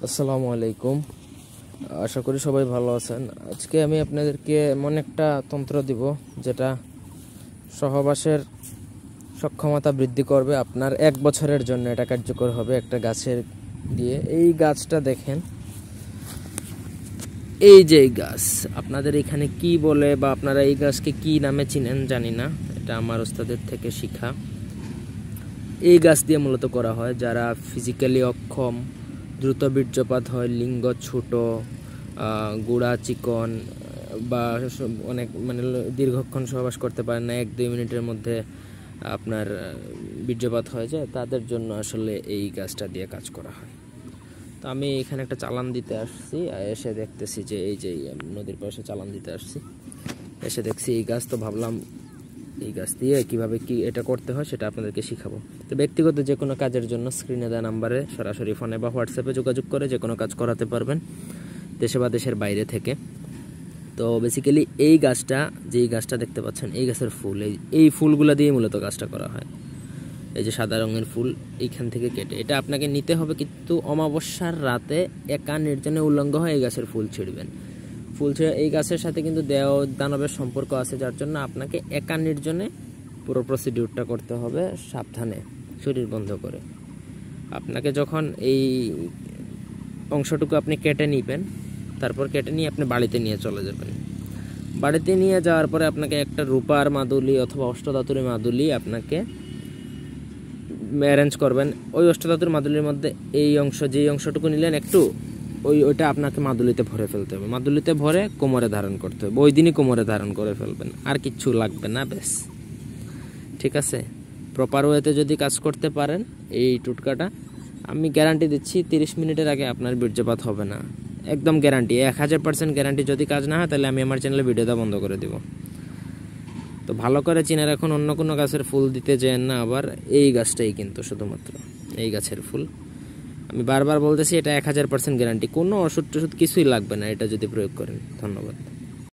আসসালামু আলাইকুম। আশা করি সবাই ভালো আছেন। আজকে আমি আপনাদেরকে এমন একটা তন্ত্র দিব যেটা সহবাসের সক্ষমতা বৃদ্ধি করবে। আপনার 1 বছরের জন্য এটা কার্যকর হবে একটা গাছের দিয়ে। এই গাছটা দেখেন, এই যে এই গাছ, আপনাদের এখানে কি বলে বা আপনারা এই গাছকে কি নামে চিনেন জানি না, এটা আমার ওস্তাদের থেকে শিখা। এই গাছ দিয়ে মূলত করা হয় যারা ফিজিক্যালি অক্ষম, দ্রুত বীর্যপাত হয়, লিঙ্গ ছোট, গুড়া চিকন বা অনেক দীর্ঘক্ষণ সহবাস করতে পারেন না, 1-2 মিনিটের মধ্যে আপনার বীর্যপাত হয়ে যায়, তাদের জন্য আসলে এই গাছটা দিয়ে কাজ করা হয়। তো আমি এখানে একটা চালান দিতে আসছি, এসে দেখতেছি যে এই যে নদীর পাশে চালান দিতে আসছি, এসে দেখছি এই গাছ, তো ভাবলাম এই গাছ দিয়ে কীভাবে কি এটা করতে হয় সেটা আপনাদেরকে শিখাবো। তো ব্যক্তিগত যে কোনো কাজের জন্য স্ক্রিনে দেওয়া নাম্বারে সরাসরি ফোনে বা হোয়াটসঅ্যাপে যোগাযোগ করে যে কোনো কাজ করাতে পারবেন, দেশে বা দেশের বাইরে থেকে। তো বেসিক্যালি এই গাছটা, যেই গাছটা দেখতে পাচ্ছেন, এই গাছের ফুল, এই ফুলগুলো দিয়ে মূলত কাজটা করা হয়। এই যে সাদা রঙের ফুল এইখান থেকে কেটে এটা আপনাকে নিতে হবে, কিন্তু অমাবস্যার রাতে একা নির্জনে উল্লঙ্গ হয়ে এই গাছের ফুল ছিঁড়বেন। ফুল ছেড়ে এই গাছের সাথে কিন্তু দেহ দানবের সম্পর্ক আছে, যার জন্য আপনাকে একা নির্জনে পুরো প্রসিডিউরটা করতে হবে, সাবধানে, শরীর বন্ধ করে। আপনাকে যখন এই অংশটুকু আপনি কেটে নিবেন, তারপর কেটে নিয়ে আপনি বাড়িতে নিয়ে চলে যাবেন। বাড়িতে নিয়ে যাওয়ার পরে আপনাকে একটা রূপার মাদুলি অথবা অষ্টধাতুর মাদুলি আপনাকে অ্যারেঞ্জ করবেন। ওই অষ্টধাতুর মাদুলির মধ্যে এই অংশ, যেই অংশটুকু নিলেন একটু, ওইটা আপনাকে মাদুলিতে ভরে ফেলতে হবে। মাদুলিতে ভরে কোমরে ধারণ করতে হবে, ওই দিনই কোমরে ধারণ করে ফেলবেন, আর কিচ্ছু লাগবে না, ব্যাস। ঠিক আছে? প্রপার ওয়েতে যদি কাজ করতে পারেন এই টুটকাটা, আমি গ্যারান্টি দিচ্ছি 30 মিনিটের আগে আপনার বীর্যপাত হবে না, একদম গ্যারান্টি, 1000% গ্যারান্টি। যদি কাজ না হয় তাহলে আমি আমার চ্যানেলে ভিডিওটা বন্ধ করে দেব। তো ভালো করে চিনে রাখুন, অন্য কোনো গাছের ফুল দিতে যেন না, আবার এই গাছটাই কিন্তু শুধুমাত্র এই গাছের ফুল। আমি বারবার বলতেছি, এটা 1000% গ্যারান্টি, কোনো ওষুধ টষুধ কিছুই লাগবে না এটা যদি প্রয়োগ করেন। ধন্যবাদ।